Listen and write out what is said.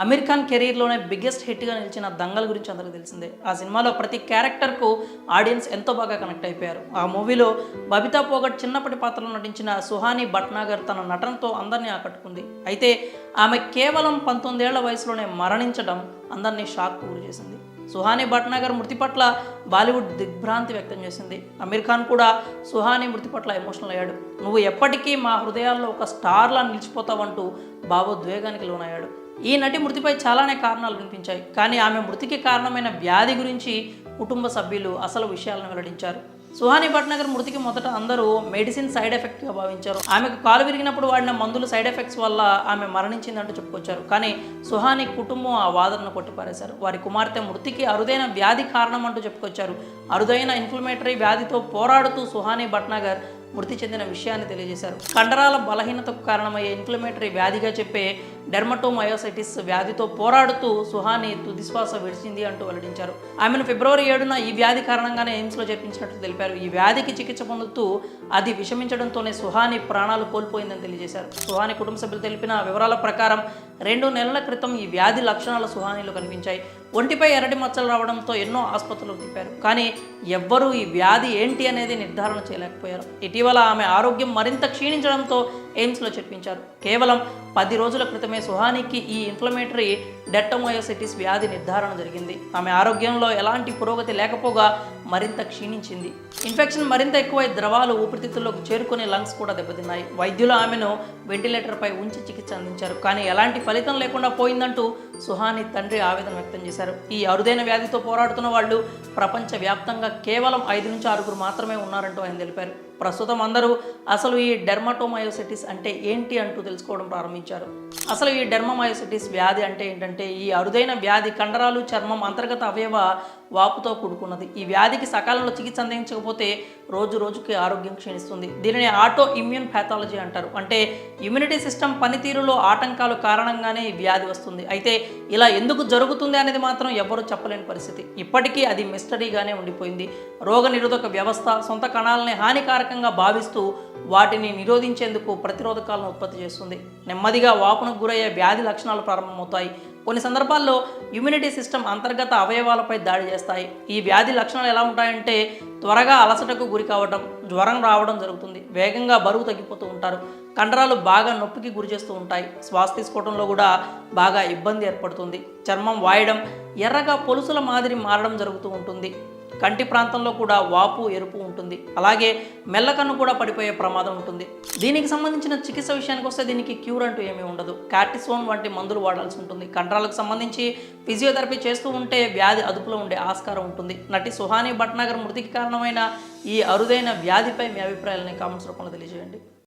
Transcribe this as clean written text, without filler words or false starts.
Aamir Khan కెరీర్లోనే biggest హిట్గా నిలిచిన దంగల్ గురించి అందరికీ తెలిసిందే. ఆ సినిమాలో ప్రతి క్యారెక్టర్కు ఆడియన్స్ ఎంతో బాగా కనెక్ట్ అయిపోయారు. ఆ మూవీలో బబితా పోగట్ చిన్నప్పటి పాత్రలో నటించిన సుహాని భట్నాగర్ తన నటనతో అందరినీ ఆకట్టుకుంది. అయితే ఆమె కేవలం 19 ఏళ్ల వయసులోనే మరణించడం అందరినీ షాక్ గురి చేసింది. సుహాని భట్నాగర్ మృతి పట్ల బాలీవుడ్ దిగ్భ్రాంతి వ్యక్తం చేసింది. అమీర్ ఖాన్ కూడా సుహాని మృతి పట్ల ఎమోషనల్ అయ్యాడు. నువ్వు ఎప్పటికీ మా హృదయాల్లో ఒక స్టార్లా నిలిచిపోతావంటూ భావోద్వేగానికి లోనయ్యాడు. ఈ నటి మృతిపై చాలానే కారణాలు వినిపించాయి, కానీ ఆమె మృతికి కారణమైన వ్యాధి గురించి కుటుంబ సభ్యులు అసలు విషయాలను వెల్లడించారు. సుహాని భట్నాగర్ మృతికి మొదట అందరూ మెడిసిన్ సైడ్ ఎఫెక్ట్గా భావించారు. ఆమెకు కాలు విరిగినప్పుడు వాడిన మందుల సైడ్ ఎఫెక్ట్స్ వల్ల ఆమె మరణించిందంటూ చెప్పుకొచ్చారు. కానీ సుహాని కుటుంబం ఆ వాదనను కొట్టిపారేశారు. వారి కుమార్తె మృతికి అరుదైన వ్యాధి కారణం అంటూ చెప్పుకొచ్చారు. అరుదైన ఇన్ఫ్లమేటరీ వ్యాధితో పోరాడుతూ సుహాని భట్నాగర్ మృతి చెందిన విషయాన్ని తెలియజేశారు. కండరాల బలహీనతకు కారణమయ్యే ఇన్ఫ్లమేటరీ వ్యాధిగా చెప్పే డెర్మటోమయోసైటిస్ వ్యాధితో పోరాడుతూ సుహాని తుదిశ్వాస విడిచింది అంటూ వెల్లడించారు. ఆమెను ఫిబ్రవరి 7న ఈ వ్యాధి కారణంగానే ఎయిమ్స్లో చేర్పించినట్టు తెలిపారు. ఈ వ్యాధికి చికిత్స పొందుతూ అది విషమించడంతోనే సుహాని ప్రాణాలు కోల్పోయిందని తెలియజేశారు. సుహాని కుటుంబ సభ్యులు తెలిపిన వివరాల ప్రకారం 2 నెలల క్రితం ఈ వ్యాధి లక్షణాలు సుహానిలో కనిపించాయి. ఒంటిపై ఎర్రటి మచ్చలు రావడంతో ఎన్నో ఆసుపత్రులకు తిప్పారు, కానీ ఎవ్వరూ ఈ వ్యాధి ఏంటి అనేది నిర్ధారణ చేయలేకపోయారు. ఇటీవల ఆమె ఆరోగ్యం మరింత క్షీణించడంతో ఎయిమ్స్లో చేర్పించారు. కేవలం 10 రోజుల క్రితమే సుహానికి ఈ ఇన్ఫ్లమేటరీ డెర్మటోమయోసైటిస్ వ్యాధి నిర్ధారణ జరిగింది. ఆమె ఆరోగ్యంలో ఎలాంటి పురోగతి లేకపోగా మరింత క్షీణించింది. ఇన్ఫెక్షన్ మరింత ఎక్కువై ద్రవాలు ఊపిరితిత్తుల్లోకి చేరుకుని లంగ్స్ కూడా దెబ్బతిన్నాయి. వైద్యులు ఆమెను వెంటిలేటర్పై ఉంచి చికిత్స అందించారు, కానీ ఎలాంటి ఫలితం లేకుండా పోయిందంటూ సుహాని తండ్రి ఆవేదన వ్యక్తం చేశారు. ఈ అరుదైన వ్యాధితో పోరాడుతున్న వాళ్ళు ప్రపంచవ్యాప్తంగా కేవలం 5 నుంచి 6 మాత్రమే ఉన్నారంటూ ఆయన తెలిపారు. ప్రస్తుతం అందరూ అసలు ఈ డెర్మటోమయోసైటిస్ అంటే ఏంటి అంటూ తెలుసుకోవడం ప్రారంభించారు. అసలు ఈ డెర్మటోమయోసైటిస్ వ్యాధి అంటే ఏంటంటే, ఈ అరుదైన వ్యాధి కండరాలు, చర్మం, అంతర్గత అవయవ వాపుతో కూడుకున్నది. ఈ వ్యాధికి సకాలంలో చికిత్స అందించకపోతే రోజు రోజుకి ఆరోగ్యం క్షీణిస్తుంది. దీనిని ఆటో ఇమ్యూన్ ప్యాథాలజీ అంటారు. అంటే ఇమ్యూనిటీ సిస్టమ్ పనితీరులో ఆటంకాలు కారణంగానే ఈ వ్యాధి వస్తుంది. అయితే ఇలా ఎందుకు జరుగుతుంది అనేది మాత్రం ఎవరూ చెప్పలేని పరిస్థితి. ఇప్పటికీ అది మిస్టరీగానే ఉండిపోయింది. రోగ నిరోధక వ్యవస్థ సొంత కణాలని హానికారకంగా భావిస్తూ వాటిని నిరోధించేందుకు ప్రతిరోధకాలను ఉత్పత్తి చేస్తుంది. నెమ్మదిగా వాపునకు గురయ్యే వ్యాధి లక్షణాలు ప్రారంభమవుతాయి. కొన్ని సందర్భాల్లో ఇమ్యూనిటీ సిస్టమ్ అంతర్గత అవయవాలపై దాడి చేస్తాయి. ఈ వ్యాధి లక్షణాలు ఎలా ఉంటాయంటే, త్వరగా అలసటకు గురి కావడం, జ్వరం రావడం జరుగుతుంది, వేగంగా బరువు తగ్గిపోతూ ఉంటారు, కండరాలు బాగా నొప్పికి గురి చేస్తూ ఉంటాయి, శ్వాస తీసుకోవడంలో కూడా బాగా ఇబ్బంది ఏర్పడుతుంది, చర్మం వాయడం, ఎర్రగా పొలుసుల మాదిరి మారడం జరుగుతూ ఉంటుంది, కంటి ప్రాంతంలో కూడా వాపు, ఎరుపు ఉంటుంది, అలాగే మెల్లకన్ను కూడా పడిపోయే ప్రమాదం ఉంటుంది. దీనికి సంబంధించిన చికిత్స విషయానికి వస్తే దీనికి క్యూర్ అంటూ ఏమీ ఉండదు. కార్టిసోన్ వంటి మందులు వాడాల్సి ఉంటుంది. కండరాలకు సంబంధించి ఫిజియోథెరపీ చేస్తూ ఉంటే వ్యాధి అదుపులో ఉండే ఆస్కారం ఉంటుంది. నటి సుహాని భట్నాగర్ మృతికి కారణమైన ఈ అరుదైన వ్యాధిపై మీ అభిప్రాయాలని కామెంట్స్ రూపంలో తెలియజేయండి.